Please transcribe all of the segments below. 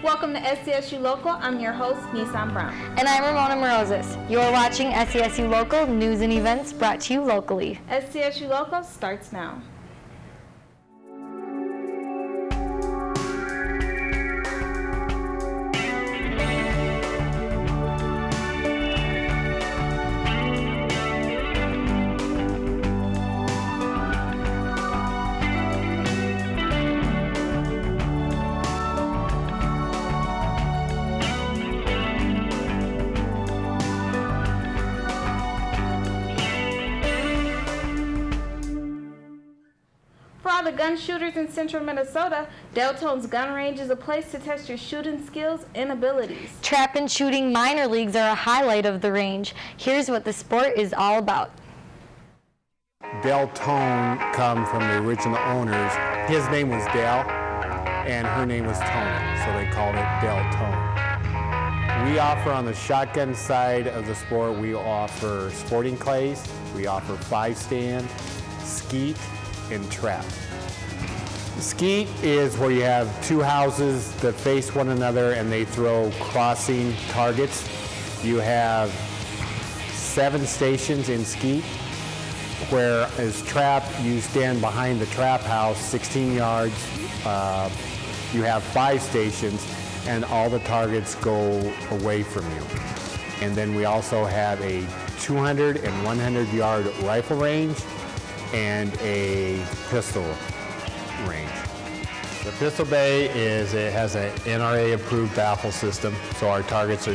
Welcome to SCSU Local. I'm your host, Nissan Brown. And I'm Ramona Morozes. You're watching SCSU Local, news and events brought to you locally. SCSU Local starts now. For all the gun shooters in central Minnesota, Deltone's gun range is a place to test your shooting skills and abilities. Trap and shooting minor leagues are a highlight of the range. Here's what the sport is all about. Deltone come from the original owners. His name was Dale, and her name was Tony, so they called it Deltone. We offer on the shotgun side of the sport, we offer sporting clays, we offer 5-stand, skeet, and trap. Skeet is where you have two houses that face one another and they throw crossing targets. You have 7 stations in skeet, whereas trap, you stand behind the trap house 16 yards. You have 5 stations and all the targets go away from you. And then we also have a 200 and 100-yard rifle range and a pistol range. The pistol bay has an NRA approved baffle system, so our targets are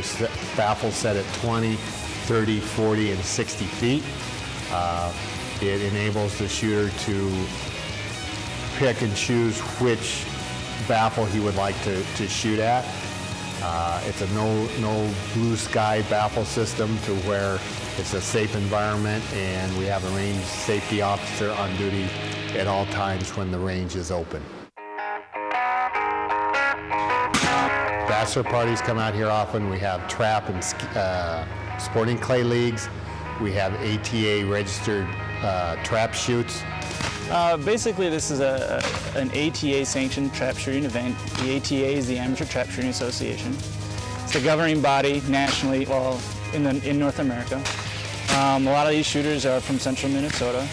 baffles set at 20, 30, 40, and 60 feet. It enables the shooter to pick and choose which baffle he would like to shoot at. It's a no blue sky baffle system to where it's a safe environment, and we have a range safety officer on duty at all times when the range is open. Bachelor parties come out here often. We have trap and sporting clay leagues. We have ATA registered trap shoots. Basically, this is an ATA-sanctioned trap shooting event. The ATA is the Amateur Trap Shooting Association. It's the governing body nationally, well, in North America. A lot of these shooters are from central Minnesota.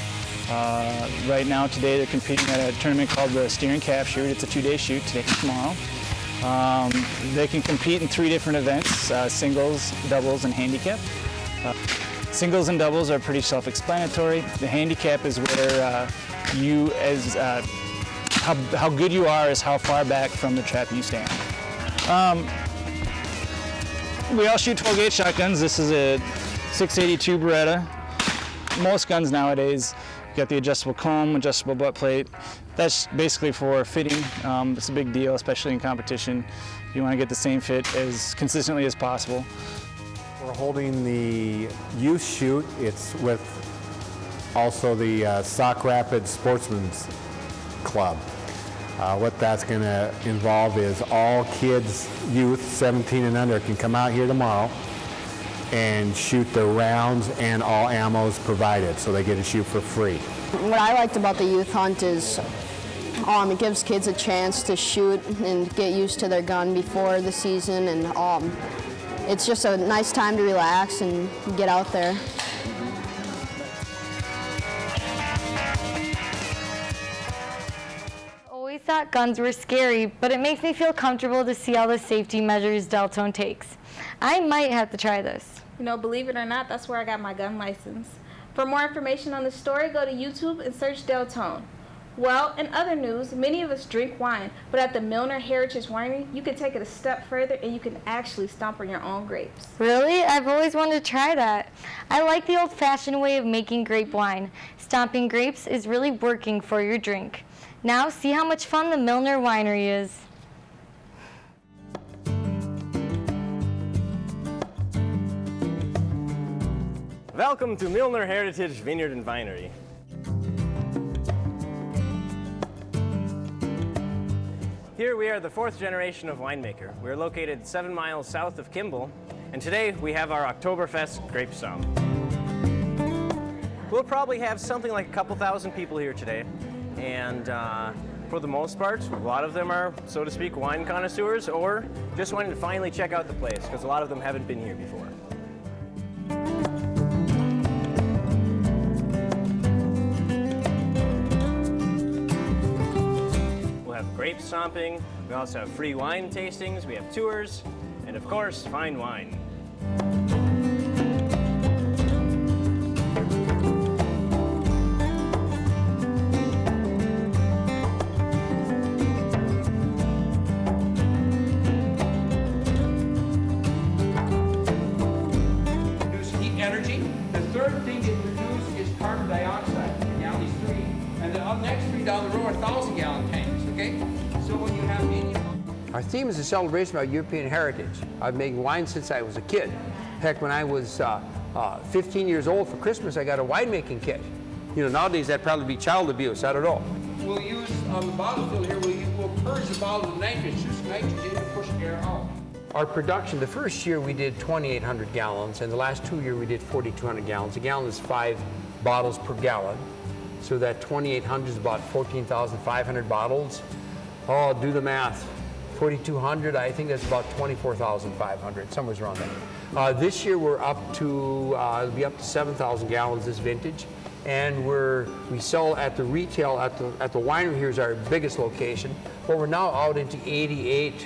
Right now, today, they're competing at a tournament called the Steer and Calf Shoot. It's a 2-day shoot, today and tomorrow. They can compete in 3 different events, singles, doubles, and handicap. Singles and doubles are pretty self-explanatory. The handicap is where how good you are is how far back from the trap you stand. We all shoot 12-gauge shotguns. This is a 682 Beretta. Most guns nowadays, you got the adjustable comb, adjustable butt plate. That's basically for fitting. It's a big deal, especially in competition. You want to get the same fit as consistently as possible. We're holding the youth shoot. It's with also the Sauk Rapids Sportsman's Club. What that's going to involve is all kids, youth, 17 and under, can come out here tomorrow and shoot the rounds and all ammos provided, so they get to shoot for free. What I liked about the youth hunt is it gives kids a chance to shoot and get used to their gun before the season, and it's just a nice time to relax and get out there. I always thought guns were scary, but it makes me feel comfortable to see all the safety measures Deltone takes. I might have to try this. You know, believe it or not, that's where I got my gun license. For more information on the story, go to YouTube and search Deltone. Well, in other news, many of us drink wine, but at the Milner Heritage Winery, you can take it a step further and you can actually stomp on your own grapes. Really? I've always wanted to try that. I like the old-fashioned way of making grape wine. Stomping grapes is really working for your drink. Now see how much fun the Milner Winery is. Welcome to Milner Heritage Vineyard and Winery. Here we are the 4th generation of winemaker. We're located 7 miles south of Kimball, and today we have our Oktoberfest grape stomp. We'll probably have something like a couple thousand people here today, and for the most part. A lot of them are, so to speak, wine connoisseurs or just wanting to finally check out the place because a lot of them haven't been here before. We'll have grape stomping, we also have free wine tastings, we have tours, and of course, fine wine. Energy. The third thing it produces is carbon dioxide. Now these three, and the next three down the row are 1,000-gallon tanks. Okay, so when you have any. Our theme is a celebration of our European heritage. I've made wine since I was a kid. Heck, when I was 15 years old for Christmas, I got a winemaking kit. You know, nowadays that'd probably be child abuse. I don't know. We'll use on the bottle fill here. We'll purge the bottle with nitrogen, use nitrogen to push air out. Our production, the first year we did 2,800 gallons, and the last 2 years we did 4,200 gallons. A gallon is 5 bottles per gallon. So that 2,800 is about 14,500 bottles. Oh, do the math. 4,200, I think that's about 24,500, somewhere around there. This year we're up to, it'll be up to 7,000 gallons this vintage. And we sell at the retail, at the winery here is our biggest location, but we're now out into 88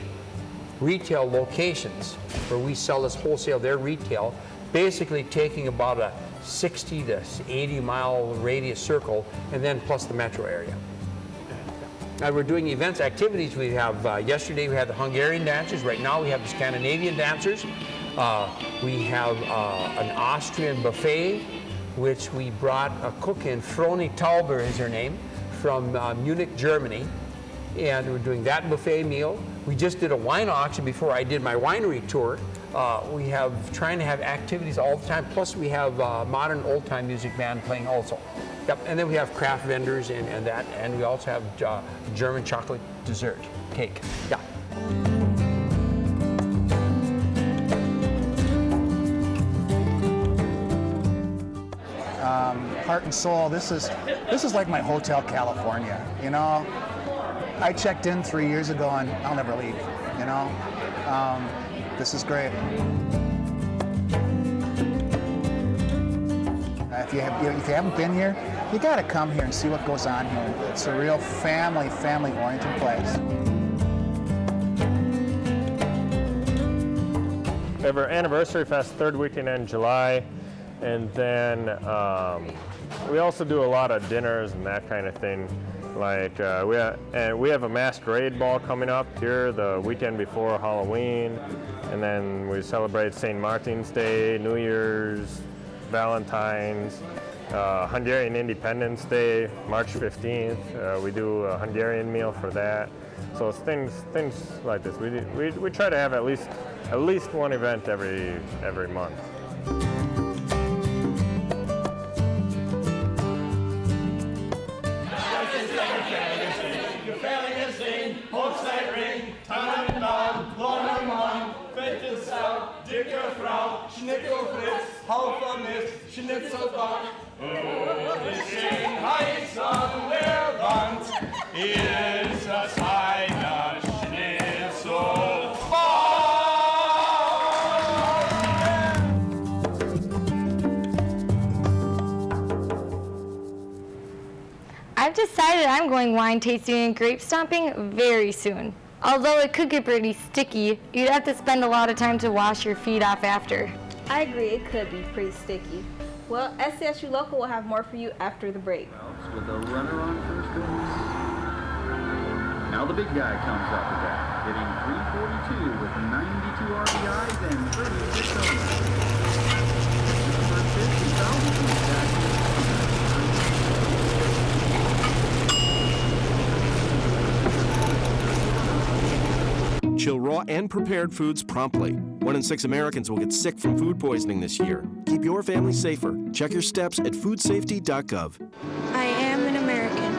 retail locations where we sell this wholesale, their retail, basically taking about a 60 to 80 mile radius circle, and then plus the metro area. Now we're doing events, activities. We have, yesterday we had the Hungarian dancers. Right now we have the Scandinavian dancers. We have an Austrian buffet, which we brought a cook in, Froni Tauber is her name, from Munich, Germany. And we're doing that buffet meal. We just did a wine auction before I did my winery tour. We have trying to have activities all the time. Plus we have modern old-time music band playing also. Yep. And then we have craft vendors and that, and we also have German chocolate dessert cake. Yeah. Heart and soul. This is like my Hotel California. You know, I checked in 3 years ago and I'll never leave. You know, this is great. If you haven't been here, you got to come here and see what goes on here. It's a real family-oriented place. We have our Anniversary Fest third weekend in July, and then we also do a lot of dinners and that kind of thing. Like we have a masquerade ball coming up here the weekend before Halloween, and then we celebrate St. Martin's Day, New Year's, Valentine's, Hungarian Independence Day, March 15th. We do a Hungarian meal for that. So it's things like this. We try to have at least one event every month. Dicke Frau, Schnickel Fritz, Hafermist, Schnitzelbach. Die Schönheit an der Wand ist das eine Schnitzelbach. I've decided I'm going wine tasting and grape stomping very soon. Although it could get pretty sticky, you'd have to spend a lot of time to wash your feet off after. I agree, it could be pretty sticky. Well, SCSU Local will have more for you after the break. With a runner on first base. Now the big guy comes up to bat, hitting .342 with 92 RBIs and 36 homers. Number 50,000 Chill raw and prepared foods promptly. 1 in 6 Americans will get sick from food poisoning this year. Keep your family safer. Check your steps at foodsafety.gov. I am an American.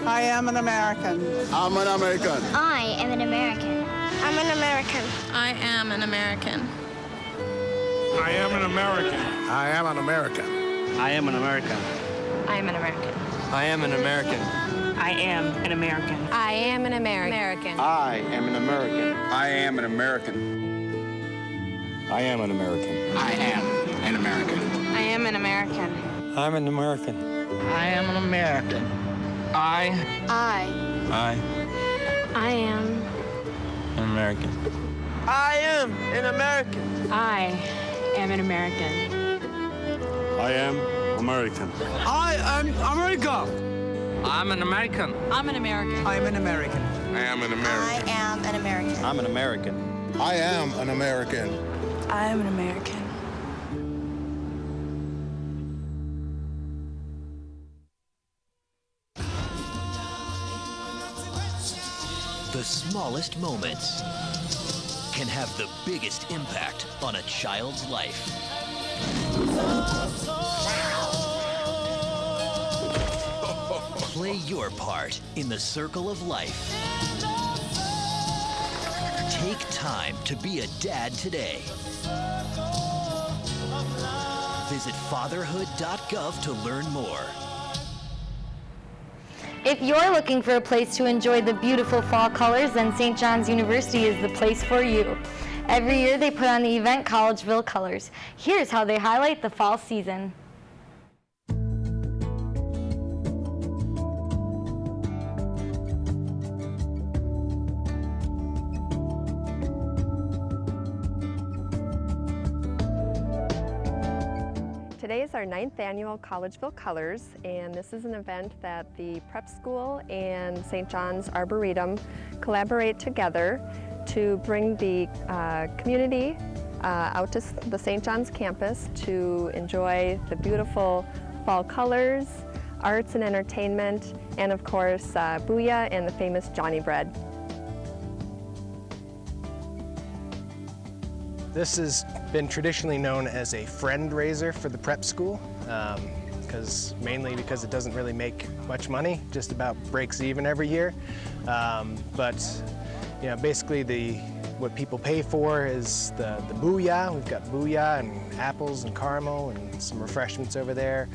I am an American. I'm an American. I am an American. I'm an American. I am an American. I am an American. I am an American. I am an American. I am an American. I am an American. I am an American. I am an American. I am an American. I am an American. I am an American. I am an American. I am an American. I'm an American. I am an American. I an am American. I am an American. I am an American. I am American. I am America. I'm an American. I'm an American. I'm an American. I am an American. I am an American. I'm an American. I am an American. I am an American. The smallest moments can have the biggest impact on a child's life. Play your part in the circle of life. Take time to be a dad today. Visit fatherhood.gov to learn more. If you're looking for a place to enjoy the beautiful fall colors, then St. John's University is the place for you. Every year they put on the event Collegeville Colors. Here's how they highlight the fall season. Today is our 9th annual Collegeville Colors, and this is an event that the prep school and St. John's Arboretum collaborate together to bring the community out to the St. John's campus to enjoy the beautiful fall colors, arts and entertainment, and of course Booyah and the famous Johnny Bread. This has been traditionally known as a friend raiser for the prep school, mainly because it doesn't really make much money, just about breaks even every year. But you know, basically what people pay for is the Booyah. We've got Booyah and apples and caramel and some refreshments over there.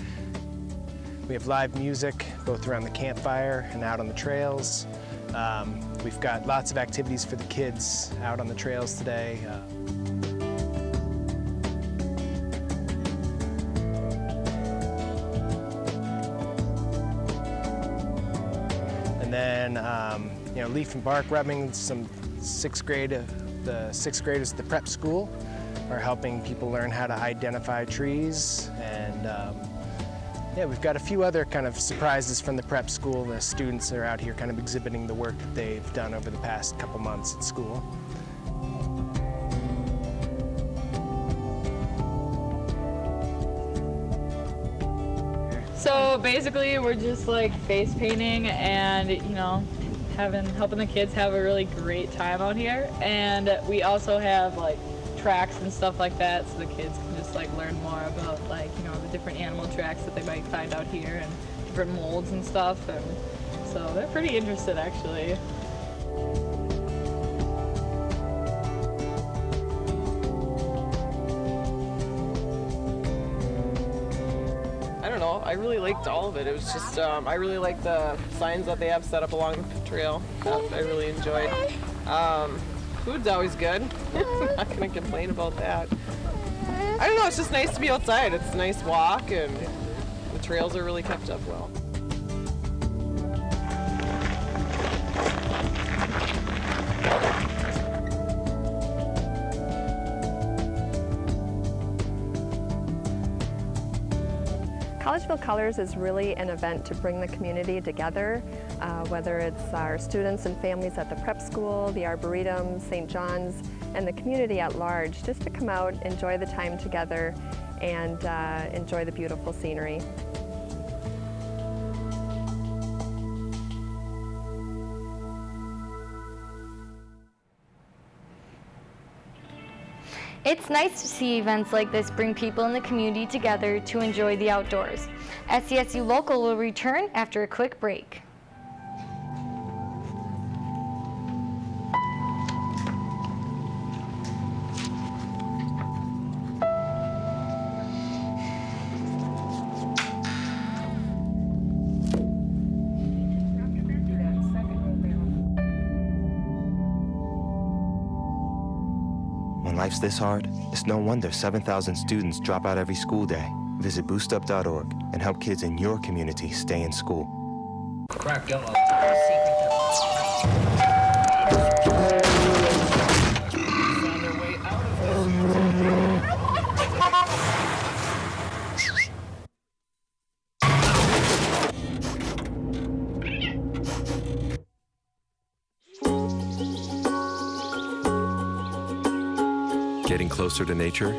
We have live music both around the campfire and out on the trails. We've got lots of activities for the kids out on the trails today. And then, you know, leaf and bark rubbing. Some the 6th graders at the prep school are helping people learn how to identify trees. And yeah, we've got a few other kind of surprises from the prep school. The students are out here kind of exhibiting the work that they've done over the past couple months at school. So basically we're just like face painting and, you know, helping the kids have a really great time out here. And we also have like tracks and stuff like that so the kids can just like learn more about like, you know, the different animal tracks that they might find out here and different molds and stuff. And so they're pretty interested actually. I really liked all of it. It was just, I really liked the signs that they have set up along the trail. That I really enjoyed. Food's always good. I'm not going to complain about that. I don't know, it's just nice to be outside. It's a nice walk and the trails are really kept up well. Collegeville Colors is really an event to bring the community together, whether it's our students and families at the prep school, the Arboretum, St. John's, and the community at large, just to come out, enjoy the time together, and enjoy the beautiful scenery. It's nice to see events like this bring people in the community together to enjoy the outdoors. SCSU Local will return after a quick break. life's this hard, it's no wonder 7,000 students drop out every school day. Visit boostup.org and help kids in your community stay in school. Crack yellow. Getting closer to nature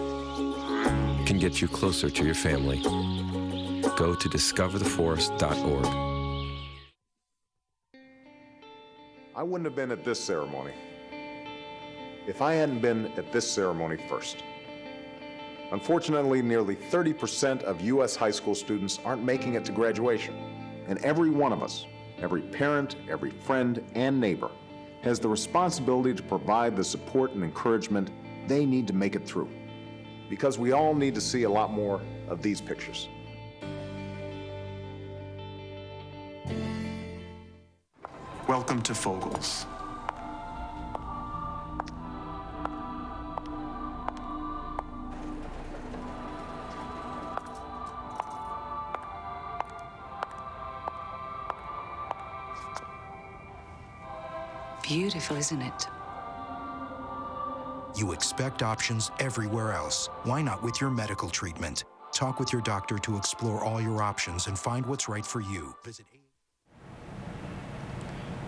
can get you closer to your family. Go to discovertheforest.org. I wouldn't have been at this ceremony if I hadn't been at this ceremony first. Unfortunately, nearly 30% of U.S. high school students aren't making it to graduation. And every one of us, every parent, every friend, and neighbor, has the responsibility to provide the support and encouragement they need to make it through. Because we all need to see a lot more of these pictures. Welcome to Fogels. Beautiful, isn't it? You expect options everywhere else. Why not with your medical treatment? Talk with your doctor to explore all your options and find what's right for you. Visit.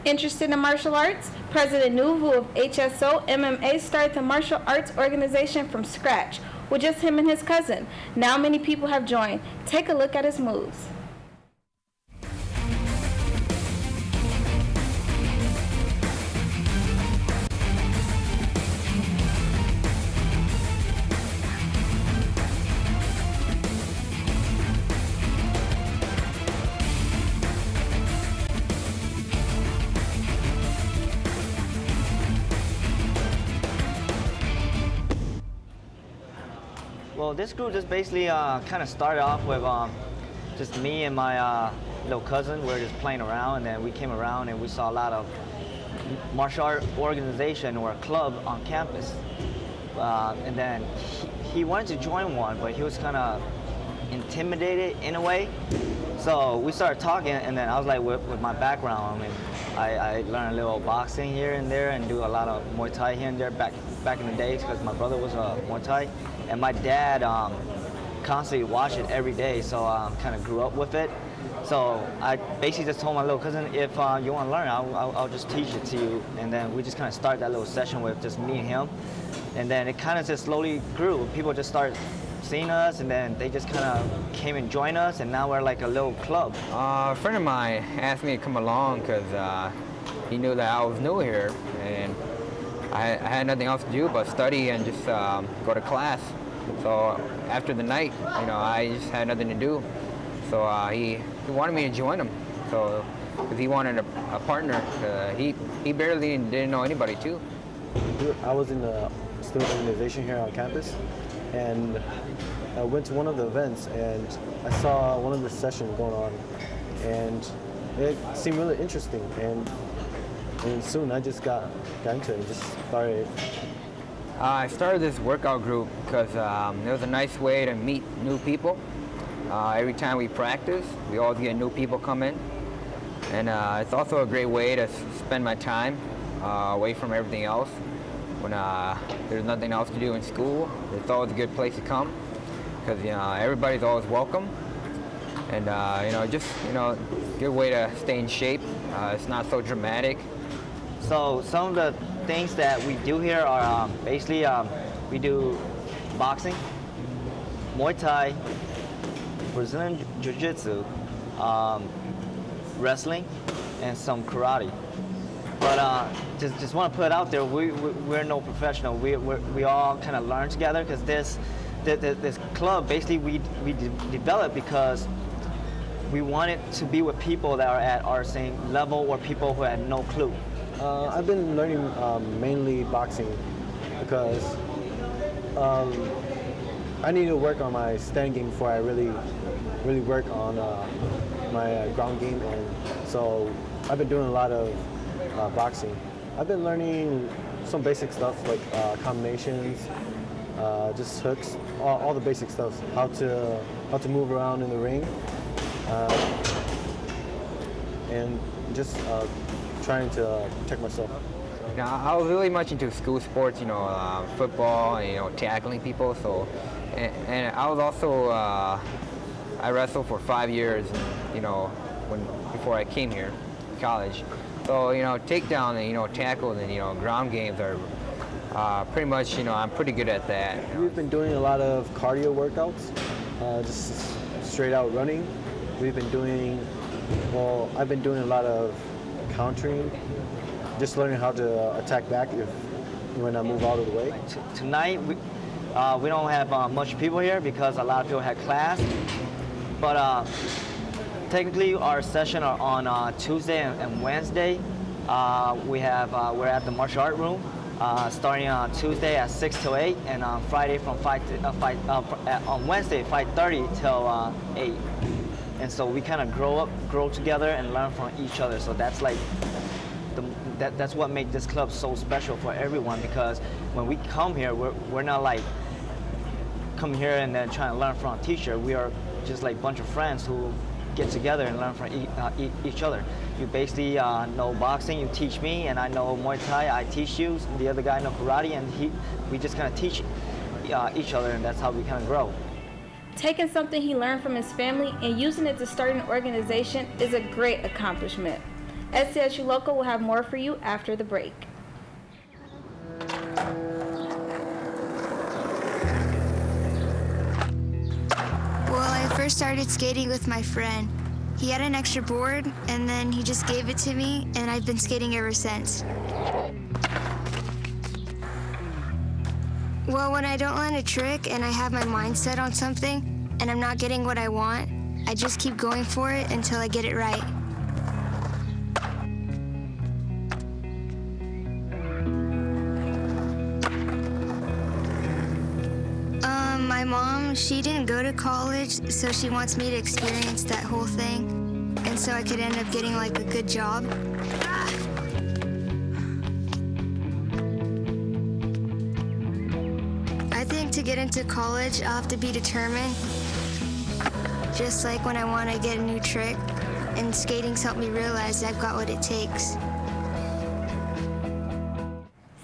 Interested in martial arts? President Nuvu of HSO MMA started the martial arts organization from scratch with just him and his cousin. Now many people have joined. Take a look at his moves. Well, this group just basically kind of started off with just me and my little cousin. We were just playing around, and then we came around and we saw a lot of martial art organization or a club on campus. And then he wanted to join one, but he was kind of intimidated in a way. So we started talking, and then I was like, with my background, I mean, I learned a little boxing here and there and do a lot of Muay Thai here and there back in the days because my brother was a Muay Thai. And my dad constantly watched it every day, so I kind of grew up with it. So I basically just told my little cousin, if you want to learn, I'll just teach it to you. And then we just kind of started that little session with just me and him. And then it kind of just slowly grew. People just started seeing us, and then they just kind of came and joined us, and now we're like a little club. A friend of mine asked me to come along because he knew that I was new here, and I had nothing else to do but study and just go to class. So after the night, you know, I just had nothing to do. So he wanted me to join him. So because he wanted a partner, he barely didn't know anybody too. I was in the student organization here on campus, and I went to one of the events and I saw one of the sessions going on, and it seemed really interesting. And soon I just got into it and just started. I started this workout group because it was a nice way to meet new people. Every time we practice, we always get new people come in. And it's also a great way to spend my time away from everything else. When there's nothing else to do in school, it's always a good place to come because everybody's always welcome. And just good way to stay in shape. It's not so dramatic. So some of the things that we do here are basically we do boxing, Muay Thai, Brazilian Jiu-Jitsu, wrestling, and some karate. But just want to put it out there, we're no professional. We all kind of learn together because this club basically we developed because we wanted to be with people that are at our same level or people who had no clue. I've been learning mainly boxing because I need to work on my stand game before I really work on my ground game, and so I've been doing a lot of boxing. I've been learning some basic stuff like combinations just hooks, all the basic stuff, how to move around in the ring, and just trying to protect myself. I was really much into school sports, football, and, tackling people. So, and I was also, I wrestled for 5 years, before I came here, college. So, takedown and, tackles and, ground games are pretty much, I'm pretty good at that. We've been doing a lot of cardio workouts, just straight out running. We've been doing, I've been doing a lot of countering, just learning how to attack back when I move out of the way. Tonight, we don't have much people here because a lot of people had class, but technically our session are on Tuesday and Wednesday. We're at the martial art room, starting on Tuesday at 6 till 8, and on Friday from on Wednesday 5:30 till 8. And so we kind of grow together and learn from each other. So that's like that's what makes this club so special for everyone, because when we come here, we're not like come here and then trying to learn from a teacher. We are just like a bunch of friends who get together and learn from each other. You basically know boxing, you teach me, and I know Muay Thai, I teach you. The other guy knows karate, and we just kind of teach each other, and that's how we kind of grow. Taking something he learned from his family and using it to start an organization is a great accomplishment. SCSU Local will have more for you after the break. Well, I first started skating with my friend. He had an extra board, and then he just gave it to me, and I've been skating ever since. Well, when I don't land a trick and I have my mind set on something, and I'm not getting what I want, I just keep going for it until I get it right. My mom, she didn't go to college, so she wants me to experience that whole thing, and so I could end up getting like a good job. I think to get into college, I'll have to be determined, just like when I want to get a new trick, and skating's helped me realize I've got what it takes.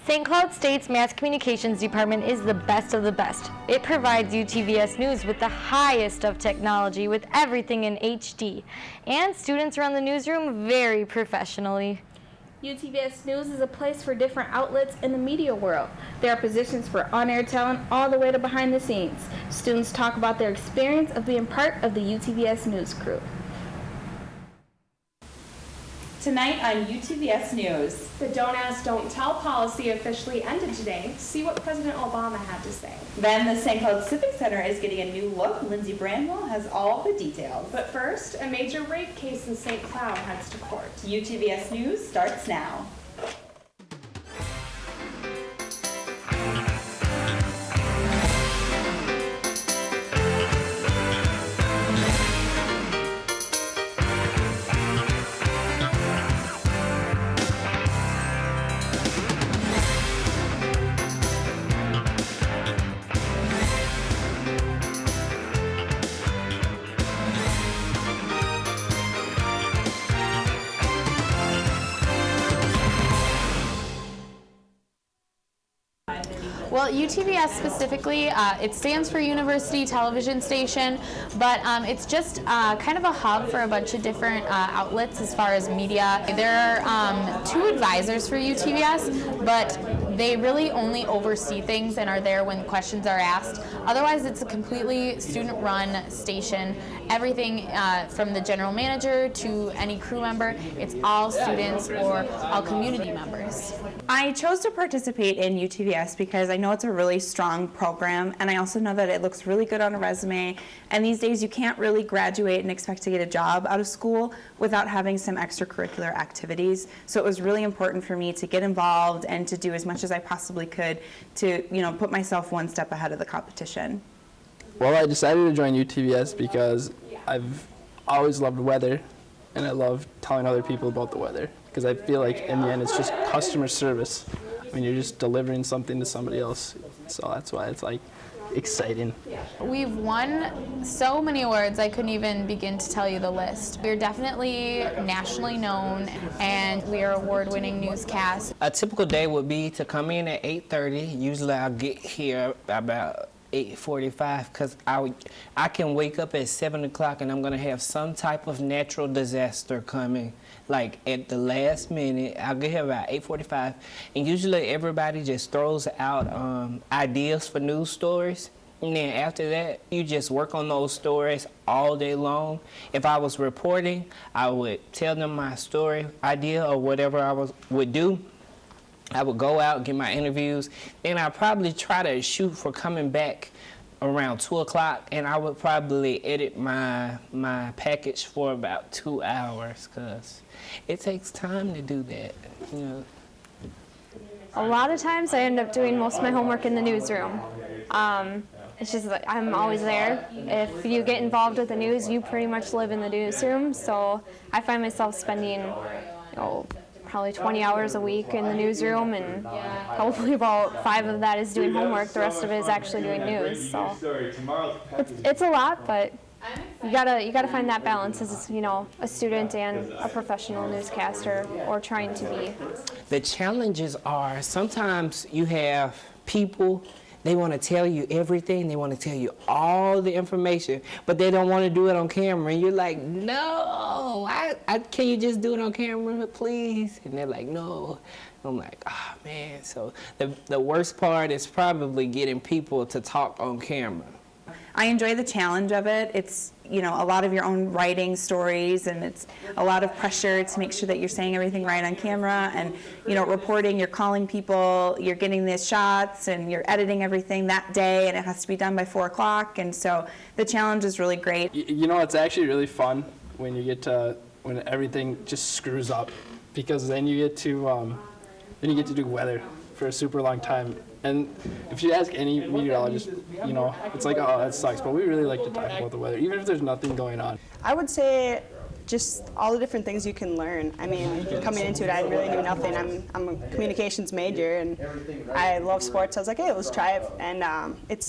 St. Cloud State's Mass Communications Department is the best of the best. It provides UTVS News with the highest of technology with everything in HD. And students run the newsroom very professionally. UTVS News is a place for different outlets in the media world. There are positions for on-air talent all the way to behind the scenes. Students talk about their experience of being part of the UTVS News crew. Tonight on UTVS News. The Don't Ask, Don't Tell policy officially ended today. See what President Obama had to say. Then the St. Cloud Civic Center is getting a new look. Lindsay Brandwell has all the details. But first, a major rape case in St. Cloud heads to court. UTVS News starts now. Well, UTVS specifically, it stands for University Television Station, but it's just kind of a hub for a bunch of different outlets as far as media. There are 2 advisors for UTVS, but they really only oversee things and are there when questions are asked. Otherwise, it's a completely student-run station. Everything from the general manager to any crew member, it's all students or all community members. I chose to participate in UTVS because I know it's a really strong program, and I also know that it looks really good on a resume, and these days you can't really graduate and expect to get a job out of school without having some extracurricular activities. So it was really important for me to get involved and to do as much as I possibly could to, put myself one step ahead of the competition. Well, I decided to join UTVS because I've always loved weather, and I love telling other people about the weather, because I feel like in the end it's just customer service. When you're just delivering something to somebody else, So that's why it's like exciting. We've won so many awards, I couldn't even begin to tell you the list. We're definitely nationally known, and we are award-winning newscasts. A typical day would be to come in at 8:30. Usually I'll get here about 8:45 because I can wake up at 7 o'clock and I'm going to have some type of natural disaster coming. Like at the last minute, I'll get here about 8:45, and usually everybody just throws out ideas for news stories. And then after that, you just work on those stories all day long. If I was reporting, I would tell them my story idea or whatever I would do. I would go out, get my interviews, then I'd probably try to shoot for coming back around 2 o'clock, and I would probably edit my package for about 2 hours, because it takes time to do that, you know. A lot of times I end up doing most of my homework in the newsroom. It's just that I'm always there. If you get involved with the news, you pretty much live in the newsroom, so I find myself spending, probably 20 hours a week in the newsroom, and hopefully about 5 of that is doing homework. The rest of it is actually doing news. So it's a lot, but you gotta find that balance as a student and a professional newscaster, or trying to be. The challenges are sometimes you have people. They want to tell you everything. They want to tell you all the information, but they don't want to do it on camera. And you're like, no, can you just do it on camera, please? And they're like, no. I'm like, oh, man. So the worst part is probably getting people to talk on camera. I enjoy the challenge of it. It's, a lot of your own writing stories, and it's a lot of pressure to make sure that you're saying everything right on camera, and, reporting, you're calling people, you're getting these shots, and you're editing everything that day, and it has to be done by 4 o'clock, and so the challenge is really great. It's actually really fun when when everything just screws up, because then you get to do weather for a super long time. And if you ask any meteorologist, it's like, oh, that sucks. But we really like to talk about the weather, even if there's nothing going on. I would say just all the different things you can learn. I mean, coming into it, I really knew nothing. I'm a communications major, and I love sports. I was like, hey, let's try it. And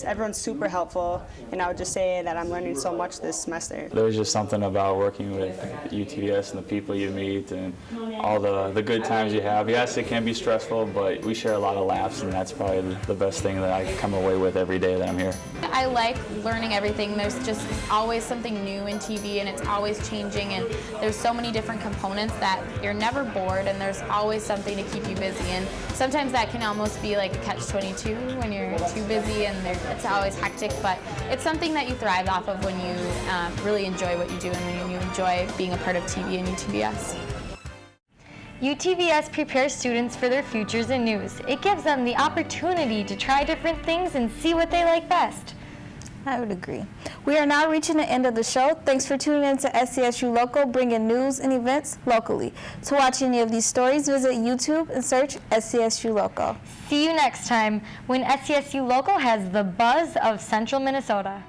everyone's super helpful, and I would just say that I'm learning so much this semester. There's just something about working with UTVS and the people you meet and all the good times you have. Yes, it can be stressful, but we share a lot of laughs, and that's probably the best thing that I come away with every day that I'm here. I like learning everything. There's just always something new in TV, and it's always changing, and there's so many different components that you're never bored, and there's always something to keep you busy. And sometimes that can almost be like a catch-22 when you're too busy and it's always hectic, but it's something that you thrive off of when you really enjoy what you do and when you enjoy being a part of TV and UTVS. UTVS prepares students for their futures in news. It gives them the opportunity to try different things and see what they like best. I would agree. We are now reaching the end of the show. Thanks for tuning in to SCSU Local, bringing news and events locally. To watch any of these stories, visit YouTube and search SCSU Local. See you next time when SCSU Local has the buzz of Central Minnesota.